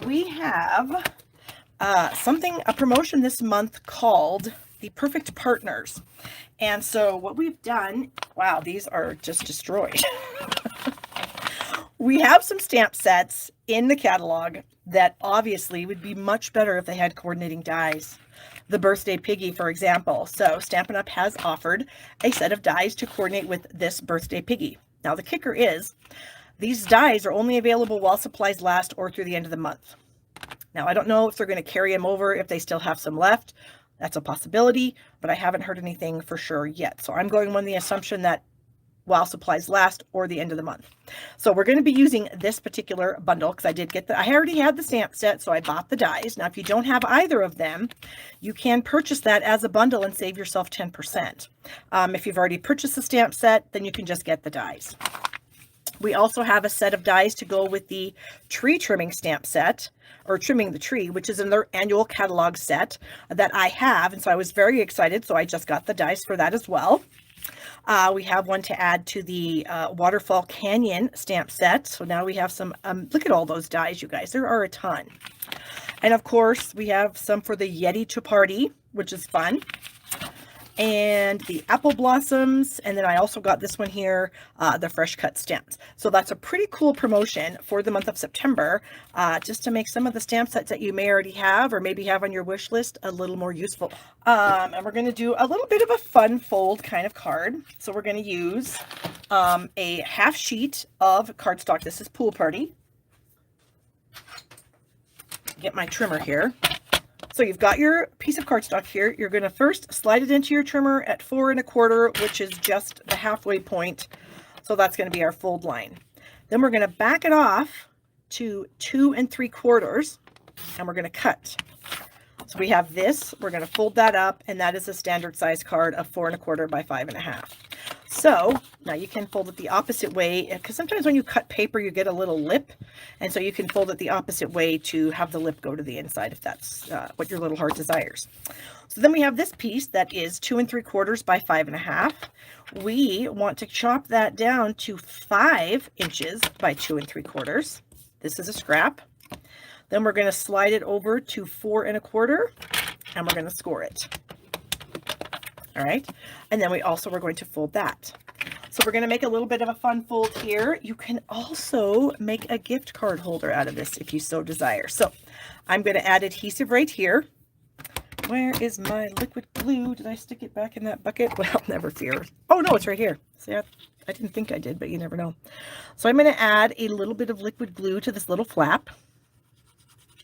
we have a promotion this month called the Perfect Partners. And so what we've done, wow, these are just destroyed. We have some stamp sets in the catalog that obviously would be much better if they had coordinating dies. The Birthday Piggy, for example. So Stampin' Up! Has offered a set of dies to coordinate with this Birthday Piggy. Now the kicker is, these dies are only available while supplies last or through the end of the month. Now I don't know if they're going to carry them over if they still have some left. That's a possibility, but I haven't heard anything for sure yet. So I'm going on the assumption that while supplies last or the end of the month. So we're going to be using this particular bundle because I already had the stamp set, so I bought the dies. Now, if you don't have either of them, you can purchase that as a bundle and save yourself 10%. If you've already purchased the stamp set, then you can just get the dies. We also have a set of dies to go with the tree trimming stamp set, or trimming the tree, which is in their annual catalog set that I have. And so I was very excited. So I just got the dies for that as well. We have one to add to the Waterfall Canyon stamp set. So now we have some, look at all those dies, you guys. There are a ton. And of course, we have some for the Yeti to Party, which is fun. And the Apple Blossoms. And then I also got this one here, the Fresh Cut Stamps. So that's a pretty cool promotion for the month of September, just to make some of the stamp sets that you may already have or maybe have on your wish list a little more useful. And we're going to do a little bit of a fun fold kind of card. So we're going to use a half sheet of cardstock. This is Pool Party. Get my trimmer here. So you've got your piece of cardstock here. You're going to first slide it into your trimmer at 4 1/4, which is just the halfway point. So that's going to be our fold line. Then we're going to back it off to 2 3/4, and we're going to cut. So we have this. We're going to fold that up, and that is a standard size card of 4 1/4 by 5 1/2. So now you can fold it the opposite way, because sometimes when you cut paper, you get a little lip. And so you can fold it the opposite way to have the lip go to the inside if that's what your little heart desires. So then we have this piece that is 2 3/4 by 5 1/2. We want to chop that down to 5 inches by 2 3/4. This is a scrap. Then we're going to slide it over to 4 1/4, and we're going to score it. All right. And then we're going to fold that. So we're going to make a little bit of a fun fold here. You can also make a gift card holder out of this if you so desire. So I'm going to add adhesive right here. Where is my liquid glue? Did I stick it back in that bucket? Well, never fear. Oh no, it's right here. See, I didn't think I did, but you never know. So I'm going to add a little bit of liquid glue to this little flap.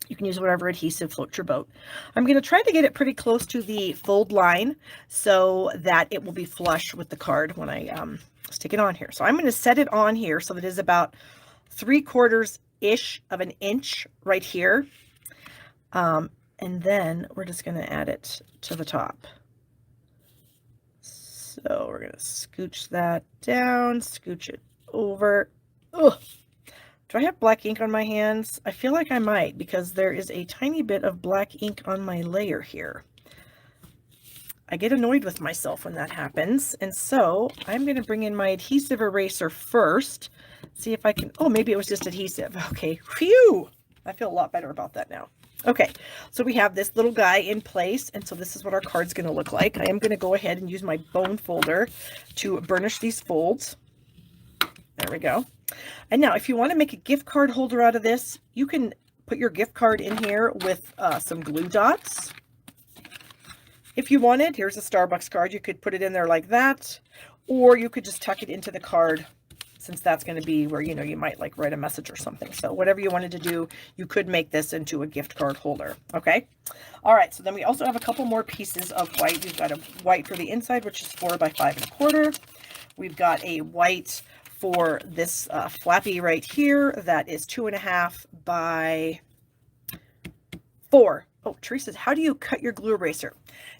You can use whatever adhesive floats your boat. I'm going to try to get it pretty close to the fold line so that it will be flush with the card when I stick it on here. So I'm going to set it on here so that it is about 3/4-ish of an inch right here. And then we're just going to add it to the top. So we're going to scooch that down, scooch it over. Ugh. Do I have black ink on my hands? I feel like I might, because there is a tiny bit of black ink on my layer here. I get annoyed with myself when that happens. And so I'm going to bring in my adhesive eraser first. See if I can, oh, maybe it was just adhesive. Okay, phew! I feel a lot better about that now. Okay, so we have this little guy in place, and so this is what our card's going to look like. I am going to go ahead and use my bone folder to burnish these folds. There we go. And now if you want to make a gift card holder out of this, you can put your gift card in here with some glue dots. If you wanted, here's a Starbucks card. You could put it in there like that, or you could just tuck it into the card, since that's going to be where, you know, you might like write a message or something. So whatever you wanted to do, you could make this into a gift card holder. Okay. All right. So then we also have a couple more pieces of white. We've got a white for the inside, which is 4 by 5 1/4. We've got a white for this flappy right here that is 2 1/2 by 4. Oh, Teresa, how do you cut your glue eraser?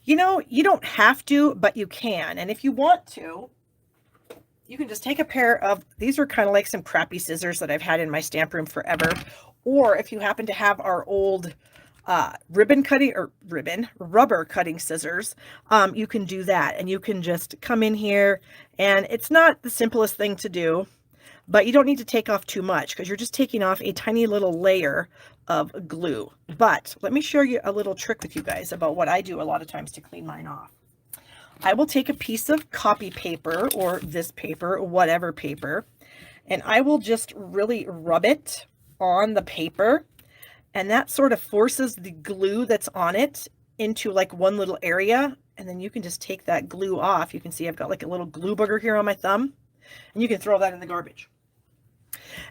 You know, you don't have to, but you can. And if you want to, you can just take a pair of, these are kind of like some crappy scissors that I've had in my stamp room forever. Or if you happen to have our old rubber cutting scissors, you can do that. And you can just come in here, and it's not the simplest thing to do, but you don't need to take off too much because you're just taking off a tiny little layer of glue. But let me show you a little trick with you guys about what I do a lot of times to clean mine off. I will take a piece of copy paper or this paper, whatever paper, and I will just really rub it on the paper, and that sort of forces the glue that's on it into like one little area, and then you can just take that glue off. You can see I've got like a little glue booger here on my thumb, and you can throw that in the garbage.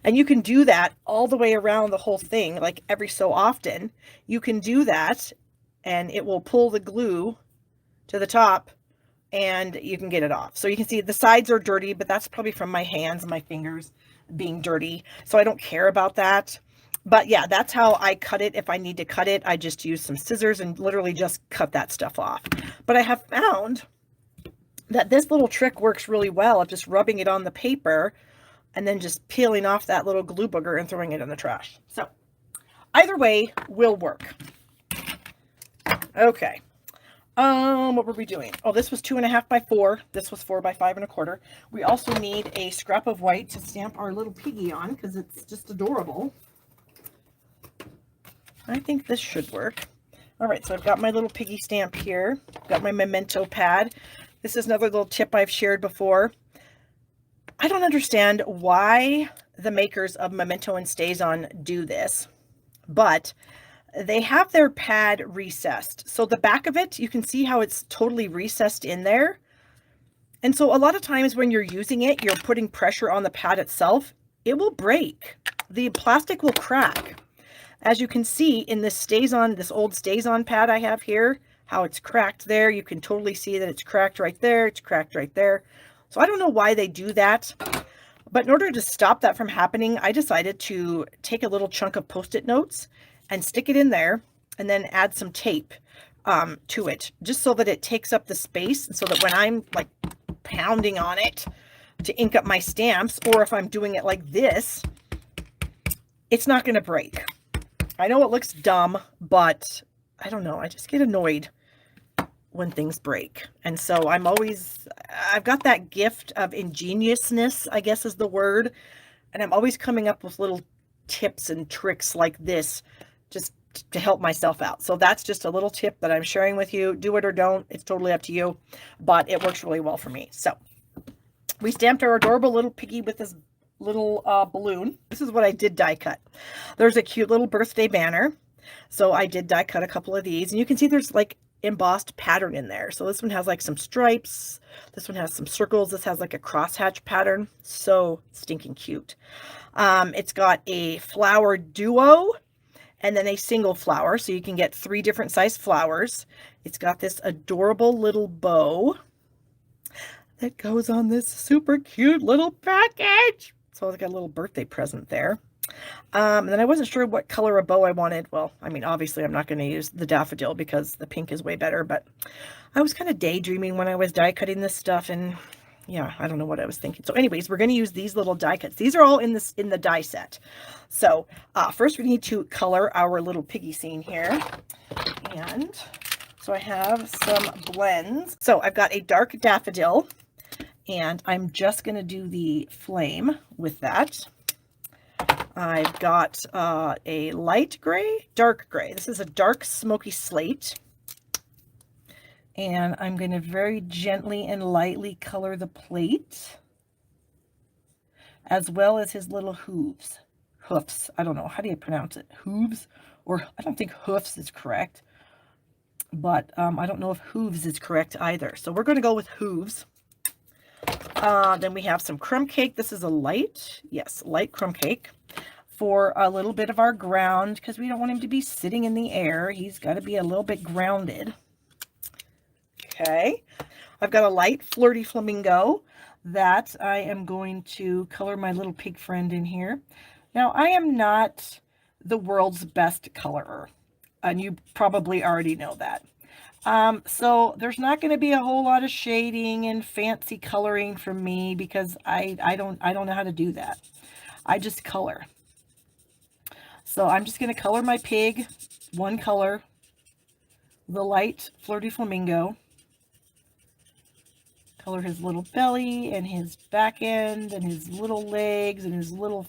And you can do that all the way around the whole thing, like every so often. You can do that, and it will pull the glue to the top, and you can get it off. So you can see the sides are dirty, but that's probably from my hands and my fingers being dirty. So I don't care about that. But yeah, that's how I cut it. If I need to cut it, I just use some scissors and literally just cut that stuff off. But I have found that this little trick works really well of just rubbing it on the paper and then just peeling off that little glue booger and throwing it in the trash. So either way will work. Okay. What were we doing? Oh, this was 2.5 by 4. This was 4 by 5.25. We also need a scrap of white to stamp our little piggy on because it's just adorable. I think this should work. All right, so I've got my little piggy stamp here. Got my memento pad. This is another little tip I've shared before. I don't understand why the makers of Memento and StazOn do this, but they have their pad recessed. So the back of it, you can see how it's totally recessed in there. And so a lot of times when you're using it, you're putting pressure on the pad itself. It will break. The plastic will crack. As you can see in this StazOn, this old StazOn pad I have here, how it's cracked there. You can totally see that it's cracked right there. It's cracked right there. So I don't know why they do that, but in order to stop that from happening, I decided to take a little chunk of Post-it notes and stick it in there and then add some tape to it, just so that it takes up the space, and so that when I'm like pounding on it to ink up my stamps, or if I'm doing it like this, it's not going to break. I know it looks dumb, but I don't know. I just get annoyed when things break. And so I've got that gift of ingeniousness, I guess is the word. And I'm always coming up with little tips and tricks like this just to help myself out. So that's just a little tip that I'm sharing with you. Do it or don't. It's totally up to you, but it works really well for me. So we stamped our adorable little piggy with this little balloon. This is what I did die cut. There's a cute little birthday banner. So I did die cut a couple of these, and you can see there's like embossed pattern in there. So this one has like some stripes. This one has some circles. This has like a crosshatch pattern. So stinking cute. It's got a flower duo and then a single flower. So you can get 3 different size flowers. It's got this adorable little bow that goes on this super cute little package. So it's got a little birthday present there. And then I wasn't sure what color of bow I wanted. Well, I mean, obviously I'm not going to use the daffodil because the pink is way better, but I was kind of daydreaming when I was die cutting this stuff, and yeah, I don't know what I was thinking. So anyways, we're going to use these little die cuts. These are all in the die set. So first we need to color our little piggy scene here. And so I have some blends. So I've got a dark daffodil, and I'm just going to do the flame with that. I've got a light gray, dark gray. This is a dark smoky slate. And I'm going to very gently and lightly color the plate, as well as his little hooves. Hoofs. I don't know. How do you pronounce it? Hooves? Or I don't think hoofs is correct. But I don't know if hooves is correct either. So we're going to go with hooves. Then we have some crumb cake. This is a light, yes, light crumb cake for a little bit of our ground, because we don't want him to be sitting in the air. He's got to be a little bit grounded. Okay. I've got a light flirty flamingo that I am going to color my little pig friend in here. Now, I am not the world's best colorer, and you probably already know that. So there's not going to be a whole lot of shading and fancy coloring from me, because I don't know how to do that. I just color. So I'm just going to color my pig one color, the light flirty flamingo. color his little belly and his back end and his little legs and his little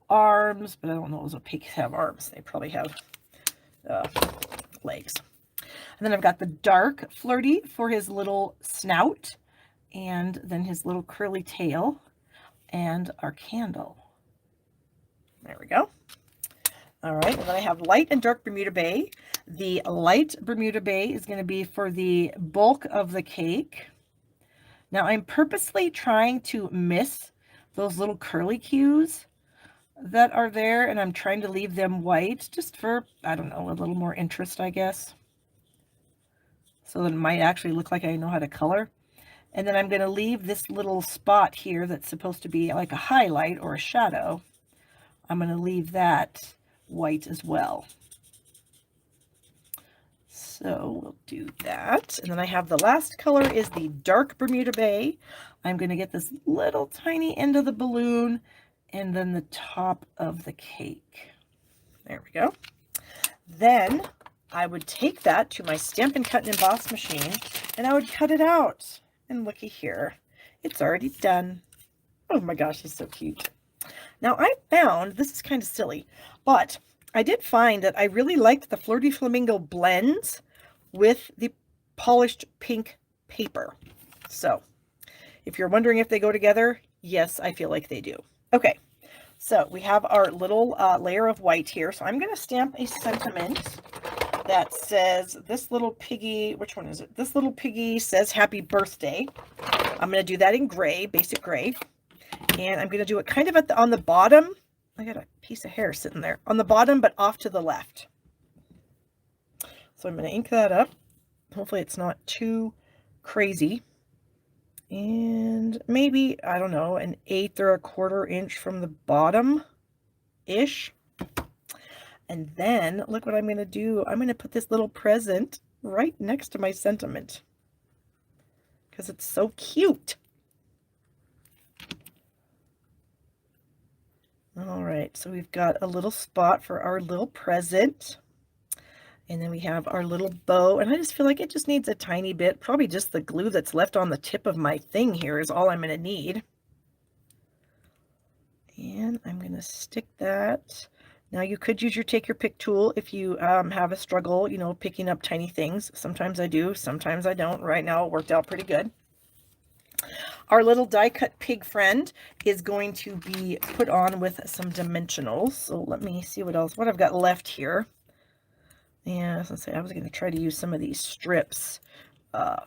arms, but I don't know if pigs have arms. They probably have legs. And then I've got the dark Flirty for his little snout, and then his little curly tail, and our candle. There we go. All right, and then I have light and dark Bermuda Bay. The light Bermuda Bay is going to be for the bulk of the cake. Now I'm purposely trying to miss those little curly cues that are there, and I'm trying to leave them white just for, I don't know, a little more interest, I guess. So that it might actually look like I know how to color. And then I'm going to leave this little spot here that's supposed to be like a highlight or a shadow. I'm going to leave that white as well. So we'll do that. And then I have the last color is the dark Bermuda Bay. I'm going to get this little tiny end of the balloon and then the top of the cake. There we go. Then I would take that to my Stampin' Cut and Emboss machine and I would cut it out. And looky here, it's already done. Oh my gosh, he's so cute. Now I found, this is kind of silly, but I did find that I really liked the Flirty Flamingo blends with the polished pink paper. So if you're wondering if they go together, yes, I feel like they do. Okay, so we have our little layer of white here. So I'm going to stamp a sentiment that says, this little piggy, which one is it? This little piggy says happy birthday. I'm going to do that in gray, basic gray. And I'm going to do it kind of on the bottom. I got a piece of hair sitting there on the bottom, but off to the left. So I'm going to ink that up. Hopefully it's not too crazy. And maybe, I don't know, an 1/8 or 1/4 inch from the bottom-ish. And then look what I'm going to do. I'm going to put this little present right next to my sentiment because it's so cute. All right, so we've got a little spot for our little present. And then we have our little bow. And I just feel like it just needs a tiny bit. Probably just the glue that's left on the tip of my thing here is all I'm going to need. And I'm going to stick that. Now you could use your take your pick tool if you have a struggle, you know, picking up tiny things. Sometimes I do, sometimes I don't. Right now it worked out pretty good. Our little die cut pig friend is going to be put on with some dimensionals. So let me see what I've got left here. Yeah, let's say I was going to try to use some of these strips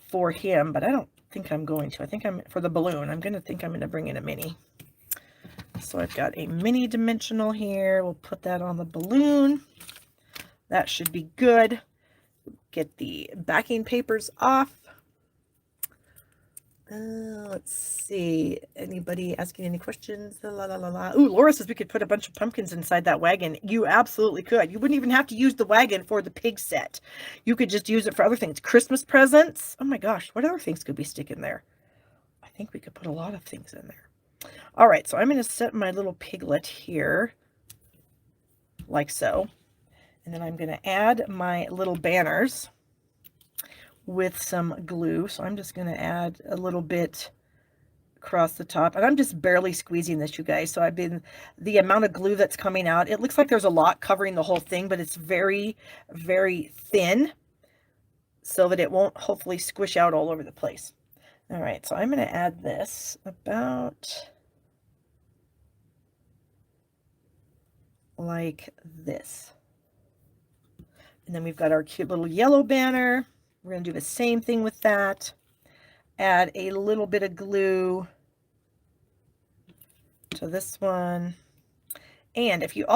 for him, but I don't think I'm going to. I think for the balloon, I'm going to bring in a mini. So I've got a mini dimensional here. We'll put that on the balloon. That should be good. Get the backing papers off. Let's see. Anybody asking any questions? La, la, la, la. Ooh, Laura says we could put a bunch of pumpkins inside that wagon. You absolutely could. You wouldn't even have to use the wagon for the pig set. You could just use it for other things. Christmas presents. Oh my gosh, what other things could we stick in there? I think we could put a lot of things in there. All right, so I'm going to set my little piglet here, like so. And then I'm going to add my little banners with some glue. So I'm just going to add a little bit across the top. And I'm just barely squeezing this, you guys. So the amount of glue that's coming out, it looks like there's a lot covering the whole thing, but it's very, very thin so that it won't hopefully squish out all over the place. All right, so I'm going to add this about like this. And then we've got our cute little yellow banner. We're going to do the same thing with that. Add a little bit of glue to this one. And if you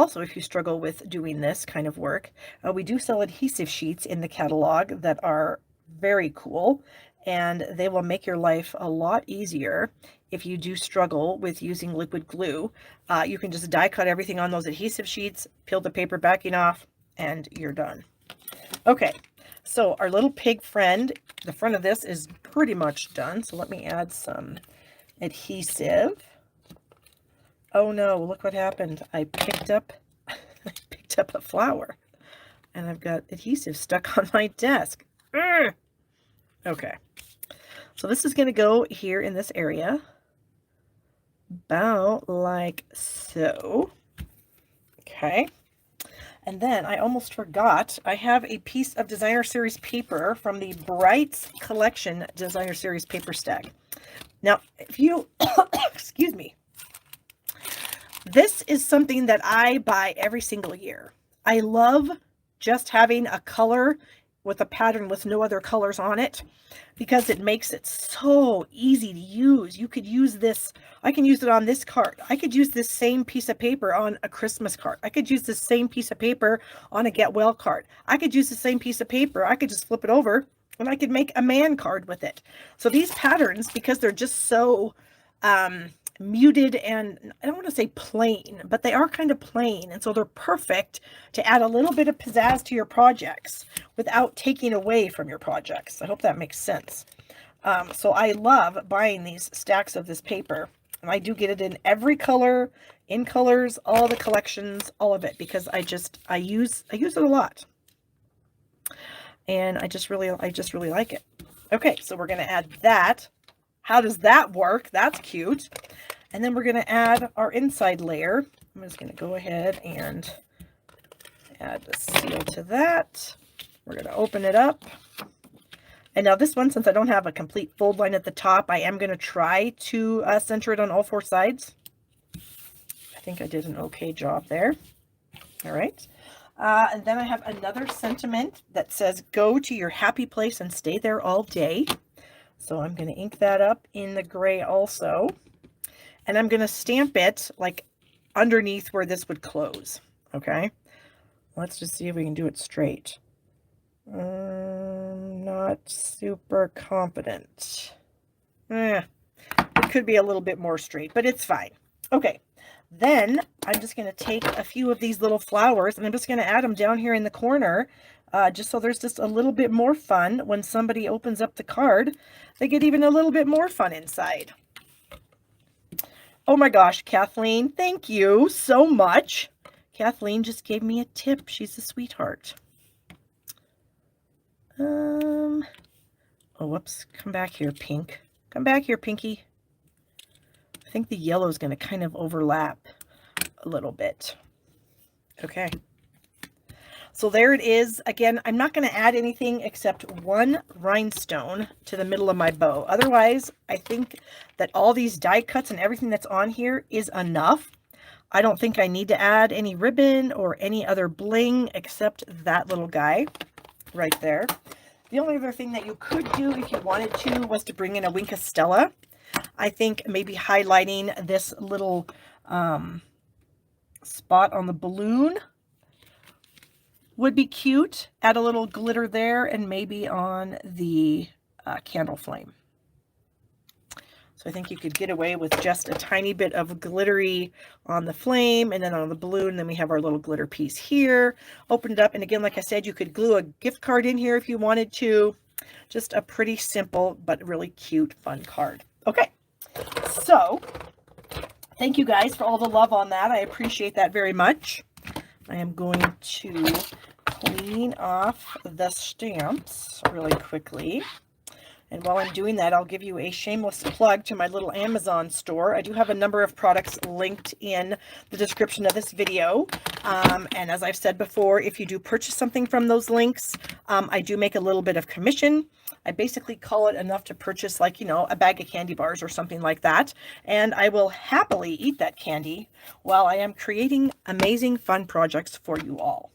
struggle with doing this kind of work, we do sell adhesive sheets in the catalog that are very cool, and they will make your life a lot easier if you do struggle with using liquid glue. You can just die cut everything on those adhesive sheets, peel the paper backing off, and you're done. Okay, so our little pig friend, the front of this is pretty much done. So let me add some adhesive. Oh no, look what happened. I picked up a flower and I've got adhesive stuck on my desk. Okay. So this is going to go here in this area, about like so. Okay. And then I almost forgot, I have a piece of Designer Series paper from the Brights Collection Designer Series paper stack. Now, if you, excuse me, this is something that I buy every single year. I love just having a color with a pattern with no other colors on it, because it makes it so easy to use. You could use this, I can use it on this card. I could use this same piece of paper on a Christmas card. I could use this same piece of paper on a Get Well card. I could use the same piece of paper. I could just flip it over and I could make a man card with it. So these patterns, because they're just so muted, and I don't want to say plain, but they are kind of plain, and so they're perfect to add a little bit of pizzazz to your projects without taking away from your projects. I hope that makes sense. So I love buying these stacks of this paper, and I do get it in every color, in colors, all the collections, all of it, because I use it a lot, and I just really like it. Okay, so we're going to add that. How does that work? That's cute. And then we're going to add our inside layer. I'm just going to go ahead and add the seal to that. We're going to open it up. And now this one, since I don't have a complete fold line at the top, I am going to try to center it on all four sides. I think I did an okay job there. All right. And then I have another sentiment that says, "Go to your happy place and stay there all day." So I'm going to ink that up in the gray also. And I'm going to stamp it like underneath where this would close. Okay. Let's just see if we can do it straight. Not super confident. It could be a little bit more straight, but it's fine. Okay. Then I'm just going to take a few of these little flowers and I'm just going to add them down here in the corner. Just so there's just a little bit more fun when somebody opens up the card. They get even a little bit more fun inside. Oh my gosh, Kathleen, thank you so much. Kathleen just gave me a tip. She's a sweetheart. Oh, whoops. Come back here, Pink. Come back here, Pinky. I think the yellow is going to kind of overlap a little bit. Okay. So there it is. Again, I'm not going to add anything except one rhinestone to the middle of my bow. Otherwise, I think that all these die cuts and everything that's on here is enough. I don't think I need to add any ribbon or any other bling except that little guy right there. The only other thing that you could do if you wanted to was to bring in a Wink of Stella. I think maybe highlighting this little spot on the balloon would be cute. Add a little glitter there and maybe on the candle flame. So I think you could get away with just a tiny bit of glittery on the flame and then on the balloon. And then we have our little glitter piece here. Open it up. And again, like I said, you could glue a gift card in here if you wanted to. Just a pretty simple but really cute, fun card. Okay, so thank you guys for all the love on that. I appreciate that very much. I am going to clean off the stamps really quickly. And while I'm doing that, I'll give you a shameless plug to my little Amazon store. I do have a number of products linked in the description of this video. And as I've said before, if you do purchase something from those links, I do make a little bit of commission. I basically call it enough to purchase, like, you know, a bag of candy bars or something like that. And I will happily eat that candy while I am creating amazing fun projects for you all.